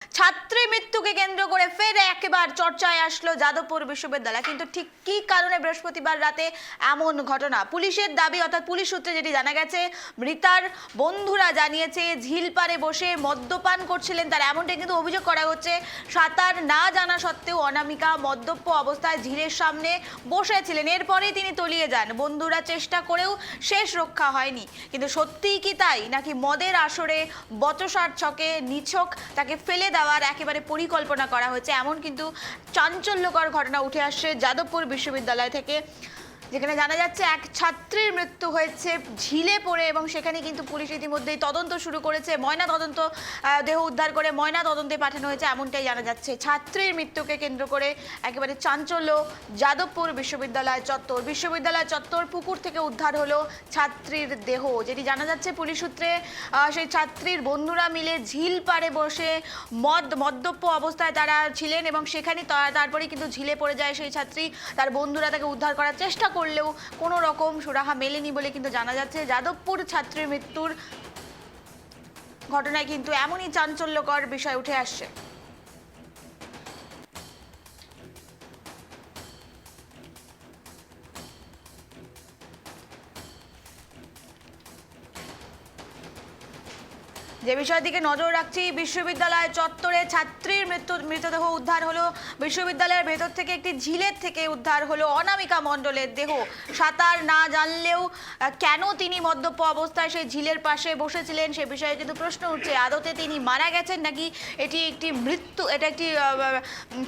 ছাত্রী মৃত্যুকে কেন্দ্র করে ফের একবার চর্চায় আসলো যাদবপুর বিশ্ববিদ্যালয়। কিন্তু ঠিক কি কারণে বৃহস্পতিবার রাতে এমন ঘটনা? পুলিশের দাবি, অর্থাৎ পুলিশ সূত্রে যেটি জানা গেছে, মৃতার বন্ধুরা জানিয়েছে ঝিল পাড়ে বসে মদ্যপান করছিলেন তার, এমনটাই কিন্তু অভিযোগ করা হচ্ছে। সাঁতার না জানা সত্ত্বেও অনামিকা মদ্যপ অবস্থায় ঝিলের সামনে বসেছিলেন, এরপরেই তিনি তলিয়ে যান। বন্ধুরা চেষ্টা করেও শেষ রক্ষা হয়নি। কিন্তু সত্যিই কি তাই, নাকি মদের আসরে বচসার ছকে নিছক তাকে ফেলে দেওয়ার একেবারে পরিকল্পনা করা হয়েছে? এমন কিন্তু চাঞ্চল্যকর ঘটনা উঠে আসছে যাদবপুর বিশ্ববিদ্যালয় থেকে, যেখানে জানা যাচ্ছে এক ছাত্রীর মৃত্যু হয়েছে ঝিলে পড়ে, এবং সেখানে কিন্তু পুলিশ ইতিমধ্যেই তদন্ত শুরু করেছে। ময়না তদন্ত, দেহ উদ্ধার করে ময়না তদন্তে পাঠানো হয়েছে, এমনটাই জানা যাচ্ছে। ছাত্রীর মৃত্যুকে কেন্দ্র করে একেবারে চাঞ্চল্য যাদবপুর বিশ্ববিদ্যালয় চত্বর। বিশ্ববিদ্যালয় চত্বর পুকুর থেকে উদ্ধার হলো ছাত্রীর দেহ। যেটি জানা যাচ্ছে পুলিশ সূত্রে, সেই ছাত্রীর বন্ধুরা মিলে ঝিল পাড়ে বসে মদ্যপ অবস্থায় তারা ছিলেন, এবং সেখানে তারপরে কিন্তু ঝিলে পড়ে যায় সেই ছাত্রী। তার বন্ধুরা তাকে উদ্ধার করার চেষ্টা করলেও কোনো রকম সুরাহা মেলেনি বলে কিন্তু জানা যাচ্ছে। যাদবপুর ছাত্রীর মৃত্যুর ঘটনায় কিন্তু এমনই চাঞ্চল্যকর বিষয় উঠে আসছে। যে বিষয়ের দিকে নজর রাখছি, বিশ্ববিদ্যালয় চত্বরে ছাত্রীর মৃতদেহ উদ্ধার হলো। বিশ্ববিদ্যালয়ের ভেতর থেকে একটি ঝিলের থেকে উদ্ধার হলো অনামিকা মণ্ডলের দেহ। সাঁতার না জানলেও কেন তিনি মদ্যপ অবস্থায় সেই ঝিলের পাশে বসেছিলেন সে বিষয়ে কিন্তু প্রশ্ন উঠছে। আদতে তিনি মারা গেছেন, নাকি এটি একটি মৃত্যু, এটা একটি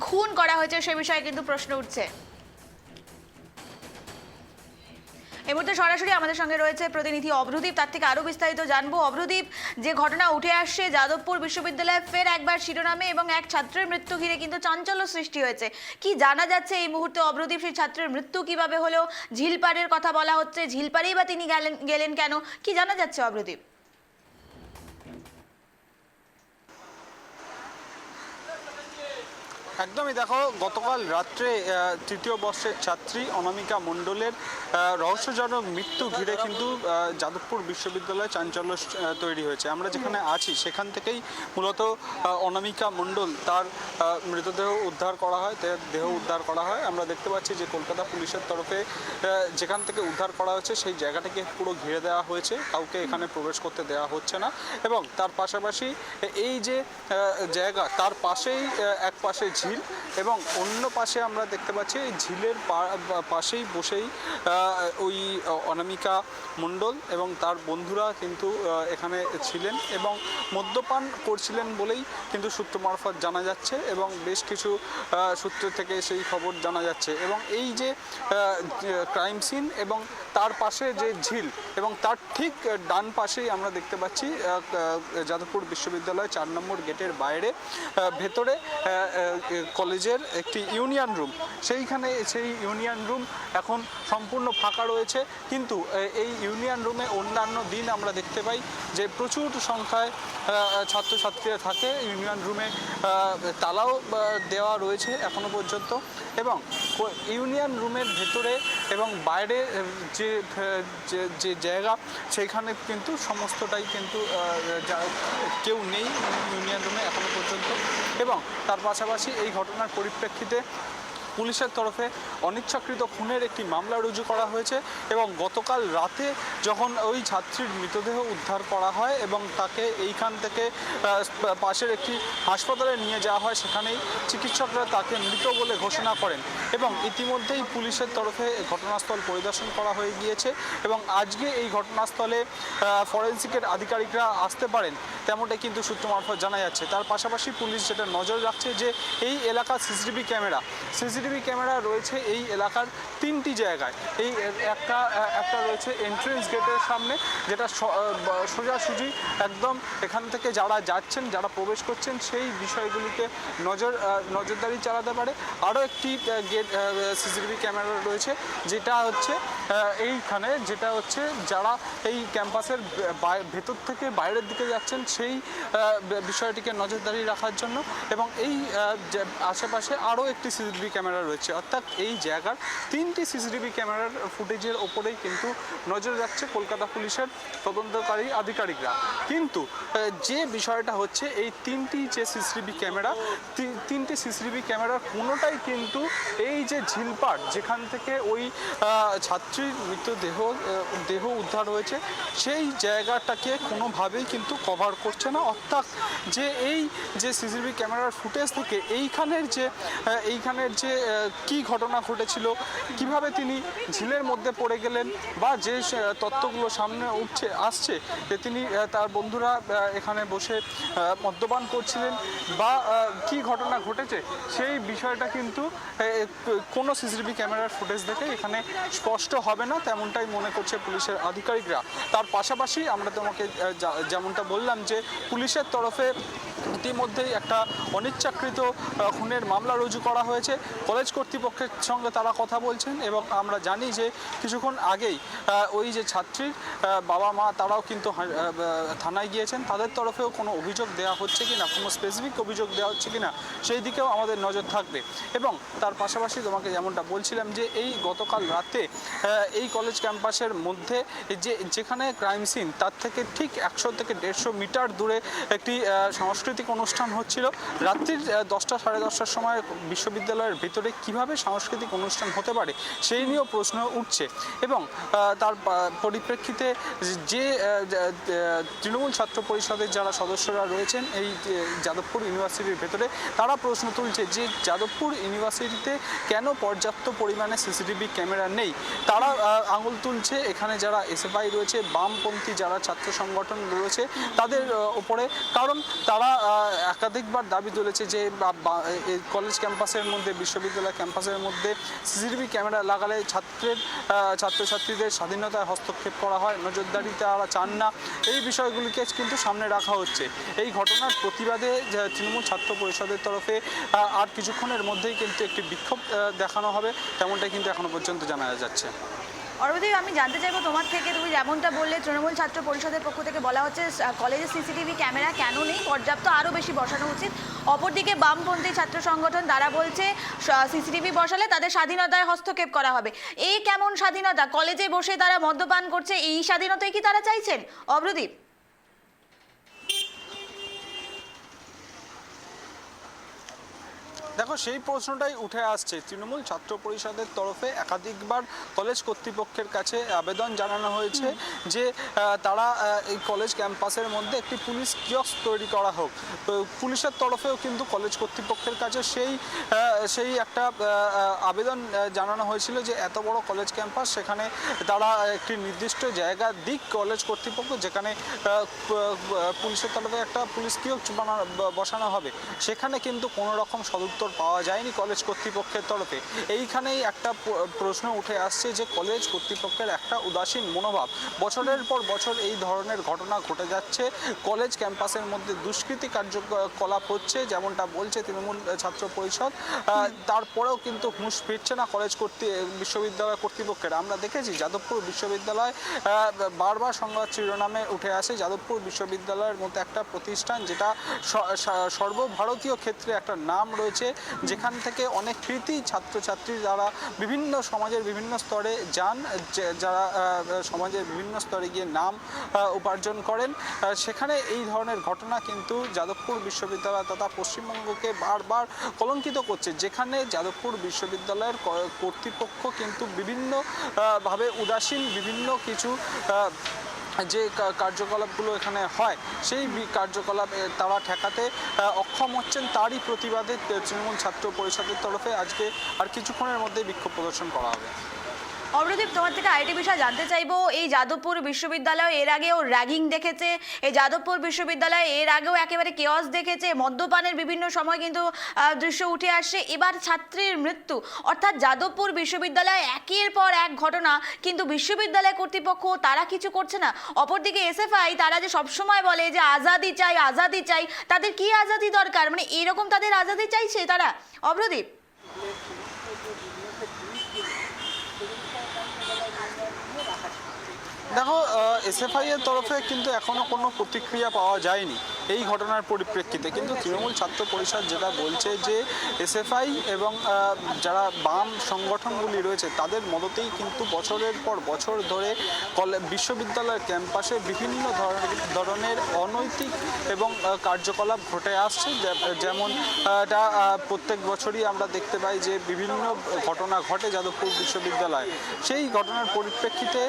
খুন করা হয়েছে, সে বিষয়ে কিন্তু প্রশ্ন উঠছে। এই মুহূর্তে সরাসরি আমাদের সঙ্গে রয়েছে প্রতিনিধি অভ্রদীপ, তার থেকে আরো বিস্তারিত জানবো। অভ্রদীপ, যে ঘটনা উঠে আসছে যাদবপুর বিশ্ববিদ্যালয়ে ফের একবার শিরোনামে, এবং এক ছাত্রের মৃত্যু ঘিরে কিন্তু চাঞ্চল্য সৃষ্টি হয়েছে, কি জানা যাচ্ছে এই মুহূর্তে অভ্রদীপ? সেই ছাত্রের মৃত্যু কিভাবে হলো? ঝিলপাড়ের কথা বলা হচ্ছে, ঝিলপাড়েই বা তিনি গেলেন কেন? কি জানা যাচ্ছে অভ্রদীপ? একদমই, দেখো, গতকাল রাত্রে তৃতীয় বর্ষের ছাত্রী অনামিকা মণ্ডলের রহস্যজনক মৃত্যু ঘিরে কিন্তু যাদবপুর বিশ্ববিদ্যালয়ে চাঞ্চল্য তৈরি হয়েছে। আমরা যেখানে আছি সেখান থেকেই মূলত অনামিকা মণ্ডল তার মৃতদেহ উদ্ধার করা হয়, তার দেহ উদ্ধার করা হয়। আমরা দেখতে পাচ্ছি যে কলকাতা পুলিশের তরফে যেখান থেকে উদ্ধার করা হয়েছে সেই জায়গাটাকে পুরো ঘিরে দেওয়া হয়েছে, কাউকে এখানে প্রবেশ করতে দেওয়া হচ্ছে না। এবং তার পাশাপাশি এই যে জায়গা, তার পাশেই এক পাশে ঝিল, এবং অন্য পাশে আমরা দেখতে পাচ্ছি ঝিলের পাশেই বসেই ওই অনামিকা মণ্ডল এবং তার বন্ধুরা কিন্তু এখানে ছিলেন এবং মদ্যপান করছিলেন বলেই কিন্তু সূত্র মারফত জানা যাচ্ছে, এবং বেশ কিছু সূত্র থেকে সেই খবর জানা যাচ্ছে। এবং এই যে ক্রাইম সিন এবং তার পাশে যে ঝিল, এবং তার ঠিক ডান পাশেই আমরা দেখতে পাচ্ছি যাদবপুর বিশ্ববিদ্যালয় 4 নম্বর গেটের বাইরে ভেতরে কলেজের একটি ইউনিয়ন রুম, সেই ইউনিয়ন রুম এখন সম্পূর্ণ ফাঁকা রয়েছে। কিন্তু এই ইউনিয়ন রুমে অন্যান্য দিন আমরা দেখতে পাই যে প্রচুর সংখ্যায় ছাত্রছাত্রীরা থাকে। ইউনিয়ন রুমে তালাও দেওয়া রয়েছে এখনো পর্যন্ত, এবং ইউনিয়ন রুমের ভেতরে এবং বাইরে যে জায়গা সেখানে কিন্তু সমস্তটাই কিন্তু কেউ নেই ইউনিয়ন রুমে এখনো পর্যন্ত। এবং তার পাশাপাশি এই ঘটনার পরিপ্রেক্ষিতে পুলিশের তরফে অনিচ্ছাকৃত খুনের একটি মামলা রুজু করা হয়েছে। এবং গতকাল রাতে যখন ওই ছাত্রীর মৃতদেহ উদ্ধার করা হয় এবং তাকে এইখান থেকে পাশের একটি হাসপাতালে নিয়ে যাওয়া হয়, সেখানেই চিকিৎসকরা তাকে মৃত বলে ঘোষণা করেন। এবং ইতিমধ্যেই পুলিশের তরফে ঘটনাস্থল পরিদর্শন করা হয়ে গিয়েছে, এবং আজকে এই ঘটনাস্থলে ফরেন্সিকের আধিকারিকরা আসতে পারেন তেমনটাই কিন্তু সূত্র মারফত জানা যাচ্ছে। তার পাশাপাশি পুলিশ যেটা নজর রাখছে যে এই এলাকার সিসিটিভি ক্যামেরা রয়েছে এই এলাকার 3টি জায়গায়। এই একটা রয়েছে এন্ট্রেন্স গেটের সামনে, যেটা সোজাসুজি একদম এখান থেকে যারা যাচ্ছেন, যারা প্রবেশ করছেন সেই বিষয়গুলিতে নজরদারি চালাতে পারে। আরও একটি গেট সিসিটিভি ক্যামেরা রয়েছে, যেটা হচ্ছে এইখানে, যেটা হচ্ছে যারা এই ক্যাম্পাসের ভেতর থেকে বাইরের দিকে যাচ্ছেন সেই বিষয়টিকে নজরদারি রাখার জন্য। এবং এই আশেপাশে আরও একটি সিসিটিভি ক্যামেরা ক্যামেরা রয়েছে, অর্থাৎ এই জায়গার 3টি সিসিটিভি ক্যামেরার ফুটেজের ওপরেই কিন্তু নজর রাখছে কলকাতা পুলিশের তদন্তকারী আধিকারিকরা। কিন্তু যে বিষয়টা হচ্ছে, এই 3টি যে সিসিটিভি ক্যামেরা, 3টি সিসিটিভি ক্যামেরার কোনোটাই কিন্তু এই যে ঝিলপাট যেখান থেকে ওই ছাত্রীর দেহ উদ্ধার হয়েছে সেই জায়গাটাকে কোনোভাবেই কিন্তু কভার করছে না। অর্থাৎ যে এই যে সিসিটিভি ক্যামেরার ফুটেজ থেকে এইখানের যে কি ঘটনা ঘটেছিল, কিভাবে তিনি ঝিলের মধ্যে পড়ে গেলেন, বা যে তথ্যগুলো সামনে আসছে যে তিনি তার বন্ধুরা এখানে বসে মদ্যপান করছিলেন বা কি ঘটনা ঘটেছে, সেই বিষয়টা কিন্তু কোনো সিসিটিভি ক্যামেরার ফুটেজ দেখে এখানে স্পষ্ট হবে না, তেমনটাই মনে করছে পুলিশের আধিকারিকরা। তার পাশাপাশি আমরা তোমাকে যেমনটা বললাম যে পুলিশের তরফে ইতিমধ্যেই একটা অনিচ্ছাকৃত খুনের মামলা রুজু করা হয়েছে। কলেজ কর্তৃপক্ষের সঙ্গে তারা কথা বলছেন এবং আমরা জানি যে কিছুক্ষণ আগেই ওই যে ছাত্রীর বাবা মা তারাও কিন্তু থানায় গিয়েছেন। তাদের তরফেও কোনো অভিযোগ দেওয়া হচ্ছে কিনা, কোনো স্পেসিফিক অভিযোগ দেওয়া হচ্ছে কিনা সেই দিকেও আমাদের নজর থাকবে। এবং তার পাশাপাশি তোমাকে যেমনটা বলছিলাম যে এই গতকাল রাতে এই কলেজ ক্যাম্পাসের মধ্যে যেখানে ক্রাইম সিন তার থেকে ঠিক 100 থেকে 150 মিটার দূরে একটি সাংস্কৃতিক অনুষ্ঠান হচ্ছিল। রাত্রির 10টা সাড়ে 10টার সময় বিশ্ববিদ্যালয়ের ভিতরে কিভাবে সাংস্কৃতিক অনুষ্ঠান হতে পারে সেই নিয়েও প্রশ্ন উঠছে। এবং তার পরিপ্রেক্ষিতে যে তৃণমূল ছাত্র পরিষদের যারা সদস্যরা রয়েছেন এই যাদবপুর ইউনিভার্সিটির ভেতরে, তারা প্রশ্ন তুলছে যে যাদবপুর ইউনিভার্সিটিতে কেন পর্যাপ্ত পরিমাণে সিসিটিভি ক্যামেরা নেই। তারা আঙুল তুলছে এখানে যারা এসএফআই রয়েছে, বামপন্থী যারা ছাত্র সংগঠন রয়েছে তাদের ওপরে, কারণ তারা একাধিকবার দাবি তুলেছে যে কলেজ ক্যাম্পাসের মধ্যে, বিশ্ববিদ্যালয় ক্যাম্পাসের মধ্যে সিসিটিভি ক্যামেরা লাগালে ছাত্রছাত্রীদের স্বাধীনতায় হস্তক্ষেপ করা হয়, নজরদারি তারা চান না। এই বিষয়গুলিকে কিন্তু সামনে রাখা হচ্ছে। এই ঘটনার প্রতিবাদে তৃণমূল ছাত্র পরিষদের তরফে আর কিছুক্ষণের মধ্যেই কিন্তু একটি বিক্ষোভ দেখানো হবে, তেমনটাই কিন্তু এখনো পর্যন্ত জানা যাচ্ছে। অরবিন্দ, আমি জানতে চাইবো তোমার থেকে, তুমি যেমনটা বললে তৃণমূল ছাত্র পরিষদের পক্ষ থেকে বলা হচ্ছে কলেজে সিসিটিভি ক্যামেরা কেন নেই, পর্যাপ্ত আরও বেশি বসানো উচিত। অপরদিকে বামপন্থী ছাত্র সংগঠন তারা বলছে সিসিটিভি বসালে তাদের স্বাধীনতায় হস্তক্ষেপ করা হবে। এই কেমন স্বাধীনতা? কলেজে বসে তারা মদ্যপান করছে, এই স্বাধীনতাই কি তারা চাইছেন? অভ্রদীপ, দেখো, সেই প্রশ্নটাই উঠে আসছে। তৃণমূল ছাত্র পরিষদের তরফে একাধিকবার কলেজ কর্তৃপক্ষের কাছে আবেদন জানানো হয়েছে যে তারা এই কলেজ ক্যাম্পাসের মধ্যে একটি পুলিশ কিয়স্ক তৈরি করা হোক। তো পুলিশের তরফেও কিন্তু কলেজ কর্তৃপক্ষের কাছে সেই একটা আবেদন জানানো হয়েছিল যে এত বড় কলেজ ক্যাম্পাস, সেখানে তারা একটি নির্দিষ্ট জায়গা দিক কলেজ কর্তৃপক্ষ যেখানে পুলিশের তরফে একটা পুলিশ কিয়স্ক বসানো হবে। সেখানে কিন্তু কোনো রকম সদুত্তর পাওয়া যায়নি কলেজ কর্তৃপক্ষের তরফে। এইখানেই একটা প্রশ্ন উঠে আসছে যে কলেজ কর্তৃপক্ষের একটা উদাসীন মনোভাব। বছরের পর বছর এই ধরনের ঘটনা ঘটে যাচ্ছে, কলেজ ক্যাম্পাসের মধ্যে দুষ্কৃতি কার্যকলাপ হচ্ছে, যেমনটা বলছে তৃণমূল ছাত্র পরিষদ। তারপরেও কিন্তু হুঁশ ফিরছে না বিশ্ববিদ্যালয় কর্তৃপক্ষের। আমরা দেখেছি যাদবপুর বিশ্ববিদ্যালয় বারবার সংবাদ শিরোনামে উঠে আসে। যাদবপুর বিশ্ববিদ্যালয়ের মধ্যে একটা প্রতিষ্ঠান যেটা সর্বভারতীয় ক্ষেত্রে একটা নাম রয়েছে, যেখান থেকে অনেক কৃতি ছাত্রছাত্রী যারা বিভিন্ন সমাজের বিভিন্ন স্তরে যান, যারা সমাজের বিভিন্ন স্তরে গিয়ে নাম উপার্জন করেন, সেখানে এই ধরনের ঘটনা কিন্তু যাদবপুর বিশ্ববিদ্যালয় তথা পশ্চিমবঙ্গকে বারবার কলঙ্কিত করছে। যেখানে যাদবপুর বিশ্ববিদ্যালয়ের কর্তৃপক্ষ কিন্তু বিভিন্নভাবে উদাসীন, বিভিন্ন কিছু যে কার্যকলাপগুলো এখানে হয় সেই কার্যকলাপ তারা ঠেকাতে অক্ষম হচ্ছেন। তারই প্রতিবাদে তৃণমূল ছাত্র পরিষদের তরফে আজকে আর কিছুক্ষণের মধ্যে বিক্ষোভ প্রদর্শন করা হবে। অমরদীপ, তোমার থেকে আরেকটি বিষয় জানতে চাইবো, এই যাদবপুর বিশ্ববিদ্যালয় এর আগেও র্যাগিং দেখেছে, এই যাদবপুর বিশ্ববিদ্যালয় এর আগেও একেবারে কেওয়াস দেখেছে, মদ্যপানের বিভিন্ন সময় কিন্তু দৃশ্য উঠে আসছে, এবার ছাত্রীর মৃত্যু। অর্থাৎ যাদবপুর বিশ্ববিদ্যালয় একের পর এক ঘটনা, কিন্তু বিশ্ববিদ্যালয় কর্তৃপক্ষ তারা কিছু করছে না। অপরদিকে এসএফআই তারা যে সবসময় বলে যে আজাদি চাই, আজাদি চাই, তাদের কি আজাদি দরকার? মানে এরকম তাদের আজাদি চাইছে তারা? অভ্রদীপ, দেখো, এসএফআই এর তরফে কিন্তু এখনো কোনো প্রতিক্রিয়া পাওয়া যায়নি। এই ঘটনার পরিপ্রেক্ষিতে কিন্তু তৃণমূল ছাত্র পরিষদ যেটা বলছে যে এসএফআই এবং যারা বাম সংগঠনগুলি রয়েছে তাদের মদতেই কিন্তু বছরের পর বছর ধরে বিশ্ববিদ্যালয়ের ক্যাম্পাসে বিভিন্ন ধরনের অনৈতিক এবং কার্যকলাপ ঘটে আসছে। যেমন এটা প্রত্যেক বছরই আমরা দেখতে পাই যে বিভিন্ন ঘটনা ঘটে যাদবপুর বিশ্ববিদ্যালয়ে। সেই ঘটনার পরিপ্রেক্ষিতে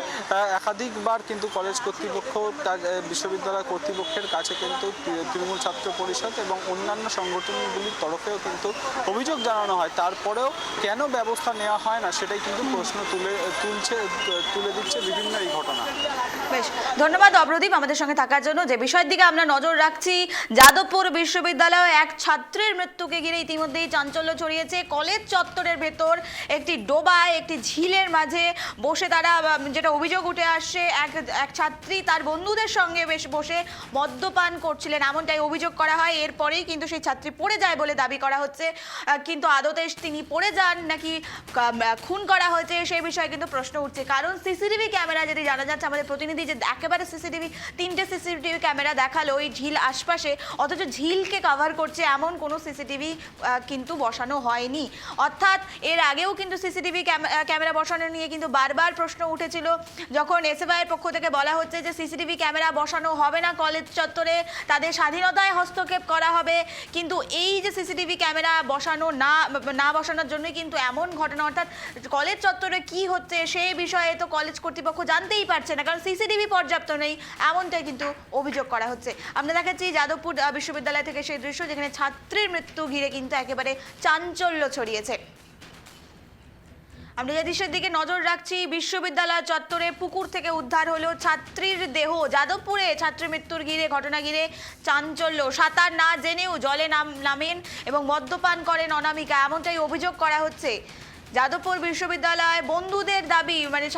একাধিকবার কিন্তু কলেজ কর্তৃপক্ষ বিশ্ববিদ্যালয় কর্তৃপক্ষের কাছে কিন্তু তৃণমূল ছাত্র পরিষদ এবং অন্যান্য সংগঠনগুলির তরফেও কিন্তু অভিযোগ জানানো হয়। তারপরেও কেন ব্যবস্থা নেওয়া হয় না সেটাই কিন্তু প্রশ্ন তুলে দিচ্ছে বিভিন্ন এই ঘটনা। বেশ, ধন্যবাদ অব্রদীপ আমাদের সঙ্গে থাকার জন্য। যে বিষয়ের দিকে আমরা নজর রাখছি, যাদবপুর বিশ্ববিদ্যালয়ে এক ছাত্রের মৃত্যুকে ঘিরে ইতিমধ্যেই চাঞ্চল্য ছড়িয়েছে। কলেজ চত্বরের ভেতর একটি ডোবায় একটি ঝিলের মাঝে বসে তারা, যেটা অভিযোগ উঠে আসছে, এক ছাত্রী তার বন্ধুদের সঙ্গে বসে মদ্যপান করছিলেন, এমনটাই অভিযোগ করা হয়। এরপরেই কিন্তু সেই ছাত্রী পড়ে যায় বলে দাবি করা হচ্ছে, কিন্তু আদতে তিনি পড়ে যান নাকি খুন করা হয়েছে সেই বিষয়ে কিন্তু প্রশ্ন উঠছে। কারণ সিসিটিভি ক্যামেরা যেটি জানা যাচ্ছে, আমাদের প্রতিনিধি যে একেবারে তিনটে সিসিটিভি ক্যামেরা দেখালো ওই ঝিল আশপাশে, অথচ ঝিলকে কভার করছে এমন কোনো সিসিটিভি কিন্তু বসানো হয়নি। অর্থাৎ এর আগেও কিন্তু সিসিটিভি ক্যামেরা বসানো নিয়ে কিন্তু বারবার প্রশ্ন উঠেছিল, যখন এসএফআই এর পক্ষ থেকে বলা হচ্ছে যে সিসিটিভি ক্যামেরা বসানো হবে না কলেজ চত্বরে, তাদের স্বাধীনতায় হস্তক্ষেপ করা হবে। কিন্তু এই যে সিসিটিভি ক্যামেরা বসানো না বসানোর জন্য কিন্তু এমন ঘটনা, অর্থাৎ কলেজ চত্বরে কি হচ্ছে সেই বিষয়ে তো কলেজ কর্তৃপক্ষ জানতেই পারছে না, কারণ সিসিটিভি পর্যাপ্ত নেই, এমনটাই কিন্তু অভিযোগ করা হচ্ছে। আমরা দেখাচ্ছি যাদবপুর বিশ্ববিদ্যালয় থেকে সেই দৃশ্য, যেখানে ছাত্রীর মৃত্যু ঘিরে কিন্তু একেবারে চাঞ্চল্য ছড়িয়েছে। আমরা যে দৃশ্যের দিকে নজর রাখছি, বিশ্ববিদ্যালয় চত্বরে পুকুর থেকে উদ্ধার হলো ছাত্রীর দেহ। যাদবপুরে ছাত্রী মৃত্যুর ঘটনা ঘিরে চাঞ্চল্য। সাঁতার না জেনেও জলে নামেন এবং মদ্যপান করেন অনামিকা, এমনটাই অভিযোগ করা হচ্ছে। যাদবপুর বিশ্ববিদ্যালয় বন্ধুদের দাবি, মানে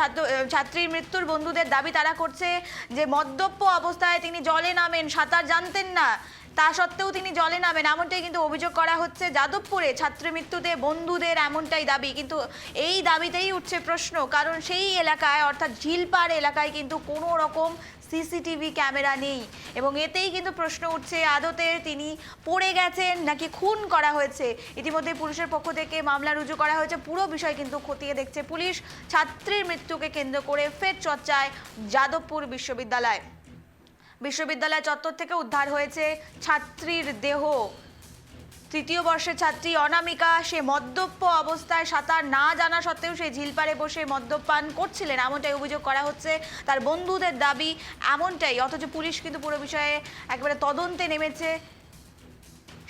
ছাত্রীর মৃত্যুর বন্ধুদের দাবি তারা করছে যে মদ্যপ অবস্থায় তিনি জলে নামেন, সাঁতার জানতেন না, তা সত্ত্বেও তিনি জলে নামেন, এমনটাই কিন্তু অভিযোগ করা হচ্ছে। যাদবপুরে ছাত্রী মৃত্যুতে বন্ধুদের এমনটাই দাবি, কিন্তু এই দাবিতেই উঠছে প্রশ্ন, কারণ সেই এলাকায় অর্থাৎ ঝিলপাড় এলাকায় কিন্তু কোনো রকম সিসিটিভি ক্যামেরা নেই, এবং এতেই কিন্তু প্রশ্ন উঠছে আদতে তিনি পড়ে গেছেন নাকি খুন করা হয়েছে। ইতিমধ্যে পুলিশের পক্ষ থেকে মামলা রুজু করা হয়েছে। পুরো বিষয় কিন্তু খতিয়ে দেখছে পুলিশ। ছাত্রীর মৃত্যুকে কেন্দ্র করে ফের চর্চায় যাদবপুর বিশ্ববিদ্যালয় চত্বর থেকে উদ্ধার হয়েছে ছাত্রীর দেহ। তৃতীয় বর্ষের ছাত্রী অনামিকা, সে মদ্যপ অবস্থায় সাঁতার না জানা সত্ত্বেও সে ঝিলপাড়ে বসে মদ্যপান করছিলেন, এমনটাই অভিযোগ করা হচ্ছে। তার বন্ধুদের দাবি এমনটাই, অথচ পুলিশ কিন্তু পুরো বিষয়ে একেবারে তদন্তে নেমেছে।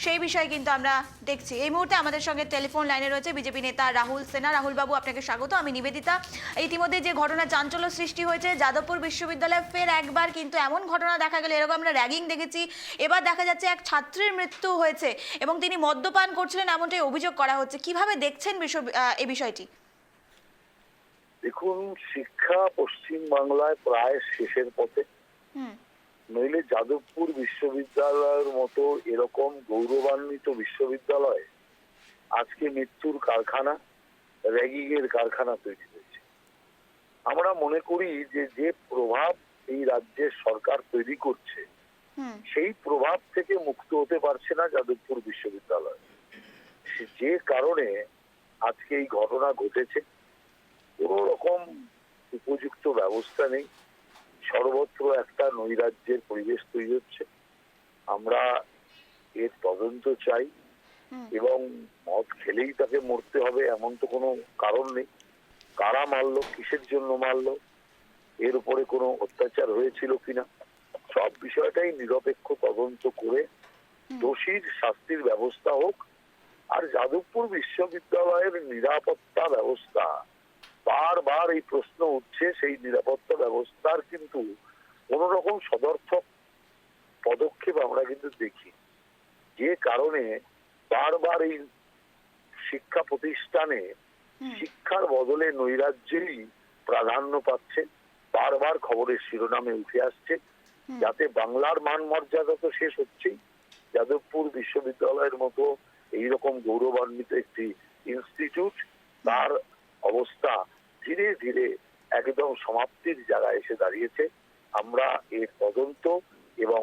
সেই বিষয়ে কিন্তু আমরা দেখছি। এই মুহূর্তে আমাদের সঙ্গে টেলিফোন লাইনে রয়েছে বিজেপি নেতা রাহুল সেনা। রাহুল বাবু, আপনাকে স্বাগত। আমি নিবেদিতা। ইতিমধ্যে যে ঘটনা চাঞ্চল্য সৃষ্টি হয়েছে যাদবপুর বিশ্ববিদ্যালয়ে, ফের একবার কিন্তু এমন ঘটনা দেখা গেল, এরকম আমরা র্যাগিং দেখেছি, এবার দেখা যাচ্ছে এক ছাত্রীর মৃত্যু হয়েছে এবং তিনি মদ্যপান করছিলেন, এমনটাই অভিযোগ করা হচ্ছে। কিভাবে দেখছেন এই বিষয়টি? দেখুন, শিক্ষা পশ্চিমবাংলায় প্রায় শেষের পথে। নইলে যাদবপুর বিশ্ববিদ্যালয়ের মতো এরকম গৌরবান্বিত বিশ্ববিদ্যালয় আজকে মৃত্যুর কারখানা, র্যাগিং এর কারখানা তৈরি হয়েছে। আমরা মনে করি যে প্রভাব এই রাজ্যের সরকার তৈরি করছে, সেই প্রভাব থেকে মুক্ত হতে পারছে না যাদবপুর বিশ্ববিদ্যালয়। যে কারণে আজকে এই ঘটনা ঘটেছে, কোন রকম উপযুক্ত ব্যবস্থা নেই, সর্বত্র একটা নৈরাজ্যের পরিবেশ তৈরি হচ্ছে। আমরা এর তদন্ত চাই, এবং মদ খেলেই তাকে মরতে হবে এমন তো কোনো কারণ নেই। কারা মারলো, কিসের জন্য মারলো, এর উপরে কোনো অত্যাচার হয়েছিল কিনা, সব বিষয়টাই নিরপেক্ষ তদন্ত করে দোষীর শাস্তির ব্যবস্থা হোক। আর যাদবপুর বিশ্ববিদ্যালয়ের নিরাপত্তা ব্যবস্থা, বারবার এই প্রশ্ন উঠছে, সেই নিরাপত্তা ব্যবস্থার কিন্তু কোন রকম সদর্থক পদক্ষেপ আমরা কিন্তু দেখি, যে কারণে বারবার এই শিক্ষা প্রতিষ্ঠানে শিক্ষার বদলে নৈরাজ্যেরই প্রাধান্য পাচ্ছে। বারবার খবরের শিরোনামে উঠে আসছে, যাতে বাংলার মান মর্যাদা তো শেষ হচ্ছেই, যাদবপুর বিশ্ববিদ্যালয়ের মতো এইরকম গৌরবান্বিত একটি ইনস্টিটিউট, তার অবস্থা ধীরে ধীরে একদম সমাপ্তির জায়গায় এসে দাঁড়িয়েছে। আমরা এর তদন্ত এবং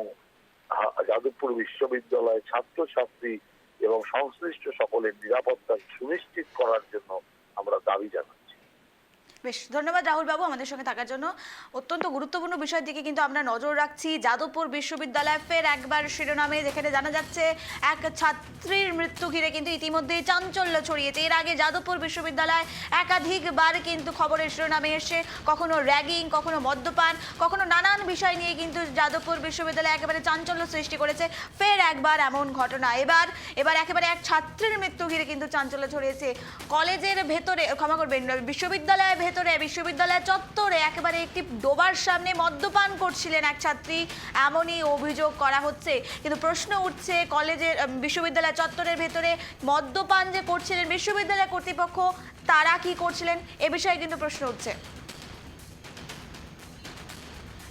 যাদবপুর বিশ্ববিদ্যালয় ছাত্রছাত্রী এবং সংশ্লিষ্ট সকলের নিরাপত্তা সুনিশ্চিত করার জন্য আমরা দাবি জানাচ্ছি। বেশ, ধন্যবাদ রাহুল বাবু আমাদের সঙ্গে থাকার জন্য। অত্যন্ত গুরুত্বপূর্ণ বিষয়ের দিকে কিন্তু আমরা নজর রাখছি। যাদবপুর বিশ্ববিদ্যালয় ফের একবার শিরোনামে, যেখানে জানা যাচ্ছে এক ছাত্রীর মৃত্যু ঘিরে কিন্তু ইতিমধ্যে চাঞ্চল্য ছড়িয়েছে। এর আগে যাদবপুর বিশ্ববিদ্যালয় একাধিকবার কিন্তু খবরের শিরোনামে এসে কখনো র্যাগিং, কখনো মদ্যপান, কখনো নানান বিষয় নিয়ে কিন্তু যাদবপুর বিশ্ববিদ্যালয় একেবারে চাঞ্চল্য সৃষ্টি করেছে। ফের একবার এমন ঘটনা, এবার একেবারে এক ছাত্রীর মৃত্যু ঘিরে কিন্তু চাঞ্চল্য ছড়িয়েছে। কলেজের ভেতরে, ক্ষমা করবেন, বিশ্ববিদ্যালয় চত্বরে একেবারে একটি ডোবার সামনে মদ্যপান করছিলেন এক ছাত্রী, এমনই অভিযোগ করা হচ্ছে। কিন্তু প্রশ্ন উঠছে, কলেজের বিশ্ববিদ্যালয় চত্বরের ভেতরে মদ্যপান যে করছিলেন বিশ্ববিদ্যালয় কর্তৃপক্ষ, তারা কি করছিলেন এ বিষয়ে কিন্তু প্রশ্ন উঠছে।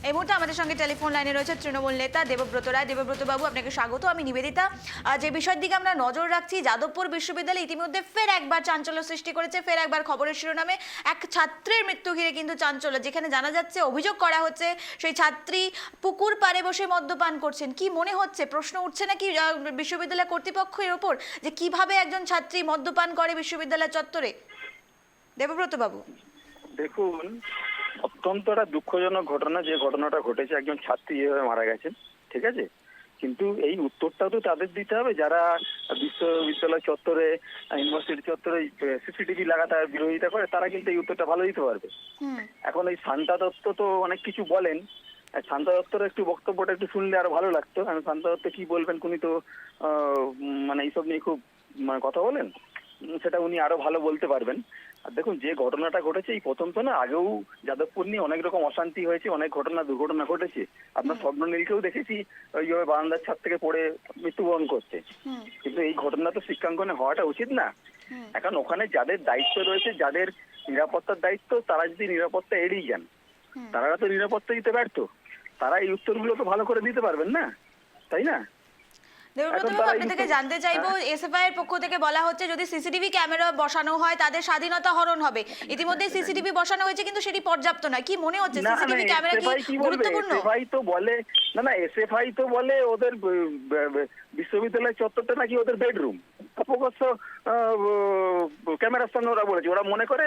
এই মুহূর্তে আমাদের সঙ্গে টেলিফোন লাইনে রয়েছে তৃণমূল নেতা দেবব্রত রায়। দেবব্রত বাবু, আপনাকে স্বাগত। আমি নিবেদিতা। যে বিষয়ের দিকে আমরা নজর রাখছি, যাদবপুর বিশ্ববিদ্যালয় ইতিমধ্যে ফের একবার চাঞ্চল্য সৃষ্টি করেছে। ফের একবার খবরের শিরোনামে এক ছাত্রের মৃত্যু ঘিরে কিন্তু চাঞ্চল্য, যেখানে জানা যাচ্ছে, অভিযোগ করা হচ্ছে সেই ছাত্রী পুকুর পাড়ে বসে মদ্যপান করছেন। কি মনে হচ্ছে, প্রশ্ন উঠছে নাকি বিশ্ববিদ্যালয় কর্তৃপক্ষের ওপর যে কিভাবে একজন ছাত্রী মদ্যপান করে বিশ্ববিদ্যালয় চত্বরে? দেবব্রত বাবু, দেখুন, অত্যন্ত একটা দুঃখজনক ঘটনা, যে ঘটনাটা ঘটেছে, একজন ছাত্রী এভাবে মারা গেছেন, ঠিক আছে। কিন্তু এই উত্তরটাও তো তাদের দিতে হবে যারা বিশ্ববিদ্যালয় চত্বরে, ইউনিভার্সিটি চত্বরে সিসিটিভি লাগাতার বিরোধিতা করে, তারা কিন্তু এই উত্তরটা ভালো দিতে পারবে। এখন এই শান্তা দত্ত তো অনেক কিছু বলেন, শান্তা দত্তর একটু বক্তব্যটা একটু শুনলে আরো ভালো লাগতো। কারণ শান্তা দত্ত কি বলবেন, উনি তো মানে এইসব নিয়ে খুব কথা বলেন, সেটা উনি আরো ভালো বলতে পারবেন। আর দেখুন, যে ঘটনাটা ঘটেছে এই প্রথম তো না, আগেও যাদবপুর নিয়ে অনেক রকম অশান্তি হয়েছে, অনেক দুর্ঘটনা ঘটেছে। আপনার স্বপ্ননীলকেও দেখেছি ওইভাবে বারান্দার ছাদ থেকে পড়ে মৃত্যুবরণ করছে। কিন্তু এই ঘটনা তো শিক্ষাঙ্গনে হওয়াটা উচিত না। এখন ওখানে যাদের দায়িত্ব রয়েছে, যাদের নিরাপত্তার দায়িত্ব, তারা যদি নিরাপত্তা এড়িয়ে যান, তারা তো নিরাপত্তা দিতে ব্যর্থ, তারা এই উত্তরগুলো তো ভালো করে দিতে পারবেন না, তাই না? দেবব্রত বাবু, আপনি থেকে জানতে চাইবো, এসএফআই এর পক্ষ থেকে বলা হচ্ছে যদি সিসিটিভি ক্যামেরা বসানো হয় তাদের স্বাধীনতা হরণ হবে। ইতিমধ্যে সিসিটিভি বসানো হয়েছে, কিন্তু সেটি পর্যাপ্ত নয়। কি মনে হচ্ছে, সিসিটিভি ক্যামেরা কি গুরুত্বপূর্ণ? এসএফআই তো বলে, না, এসএফআই তো বলে ওদের বিশ্ববিদ্যালয় চত্বরটা নাকি ওদের বেডরুম। অবশ্য ক্যামেরার সামনে ওরা বলেছে, ওরা মনে করে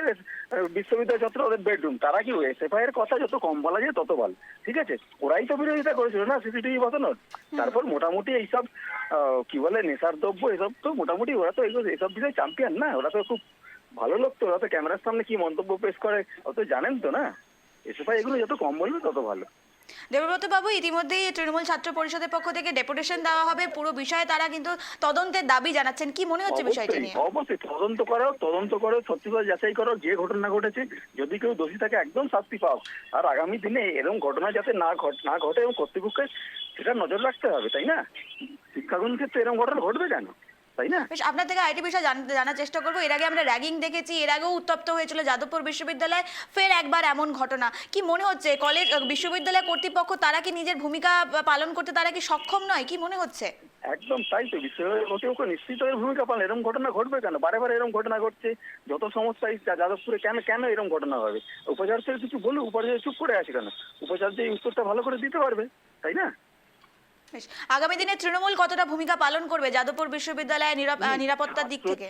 বিশ্ববিদ্যালয় চত্বর ওদের বেডরুম। তারা কি, এসএফআই এর কথা যত কম বলা যায় তত ভালো, ঠিক আছে। ওরাই তো বিরোধিতা করেছিল না সিসিটিভি বসানোর। তারপর মোটামুটি এইসব কি বলে নেশার দ্রব্য, এসব তো মোটামুটি ওরা তো এসব বিষয়ে চ্যাম্পিয়ন না, ওরা তো খুব ভালো লোক। তো ওরা তো ক্যামেরার সামনে কি মন্তব্য পেশ করে অত জানেন তো না। এসএফআই এগুলো যত কম বলবে তত ভালো। দেবব্রত বাবু, ইতিমধ্যেই তৃণমূল ছাত্র পরিষদের পক্ষ থেকে ডেপুটেশন দেওয়া হবে, পুরো বিষয়ে তারা কিন্তু তদন্তের দাবি জানাচ্ছেন। কি মনে হচ্ছে বিষয়টি নিয়ে? অবশ্যই তদন্ত করো, সত্যিকার যাচাই করো, যে ঘটনা ঘটেছে যদি কেউ দোষী থাকে একদম শাস্তি পাও। আর আগামী দিনে এরকম ঘটনা যাতে না ঘটে এবং কর্তৃপক্ষের সেটা নজর রাখতে হবে, তাই না? শিক্ষাগণ ক্ষেত্রে এরকম ঘটনা ঘটবে কেন, তাই না? বেশ, আপনার থেকে আরেকটি বিষয় জানার চেষ্টা করবো। এর আগে আমরা র্যাগিং দেখেছি, এর আগেও উত্তপ্ত হয়েছিল যাদবপুর বিশ্ববিদ্যালয়, ফের একবার এমন ঘটনা। কি মনে হচ্ছে, কলেজ বিশ্ববিদ্যালয় কর্তৃপক্ষ তারা কি নিজের ভূমিকা পালন করতে তারা কি সক্ষম নয়? কি মনে হচ্ছে? একদম তাই তো, বিশ্ববিদ্যালয় কর্তৃপক্ষ নিশ্চিত ভূমিকা পালন। এরকম ঘটনা ঘটবে কেন? বারে বারে এরকম ঘটনা ঘটছে। যত সমস্যা যাদবপুরে, কেন এরকম ঘটনা হবে? উপাচার্য কিছু বলুক, উপাচার্য চুপ করে আছে কেন? উপাচার্য এই উত্তরটা ভালো করে দিতে পারবে, তাই না? আগামী দিনে তৃণমূল কতটা ভূমিকা পালন করবে যাদবপুর বিশ্ববিদ্যালয়ের নিরাপত্তার দিক থেকে?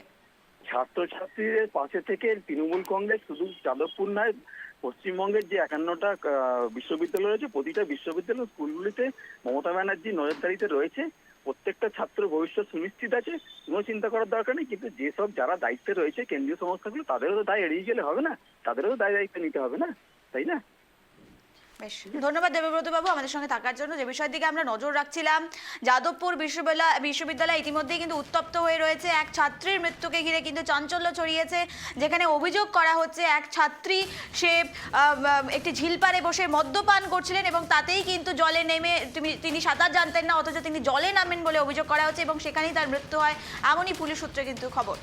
ছাত্রছাত্রীদের পাশে থেকে তৃণমূল কংগ্রেস শুধু যাদবপুর নয়, পশ্চিমবঙ্গের যে 51টা বিশ্ববিদ্যালয় রয়েছে, প্রতিটা বিশ্ববিদ্যালয় স্কুলগুলিতে মমতা ব্যানার্জি নজরদারিতে রয়েছে। প্রত্যেকটা ছাত্র ভবিষ্যৎ সুনিশ্চিত আছে, কোনো চিন্তা করার দরকার নেই। কিন্তু যেসব যারা দায়িত্বে রয়েছে কেন্দ্রীয় সংস্থাগুলো, তাদেরও তো দায় এড়িয়ে গেলে হবে না, তাদেরও দায়িত্ব নিতে হবে না, তাই না? বেশ, ধন্যবাদ দেবব্রত বাবু আমাদের সঙ্গে থাকার জন্য। যে বিষয়ের দিকে আমরা নজর রাখছিলাম, যাদবপুর বিশ্ববিদ্যালয় ইতিমধ্যেই কিন্তু উত্তপ্ত হয়ে রয়েছে। এক ছাত্রীর মৃত্যুকে ঘিরে কিন্তু চাঞ্চল্য ছড়িয়েছে, যেখানে অভিযোগ করা হচ্ছে এক ছাত্রী সে একটি ঝিলপাড়ে বসে মদ্যপান করছিলেন এবং তাতেই কিন্তু জলে নেমে তিনি সাঁতার জানতেন না, অথচ তিনি জলে নামেন বলে অভিযোগ করা হচ্ছে এবং সেখানেই তার মৃত্যু হয়, এমনই পুলিশ সূত্রে কিন্তু খবর।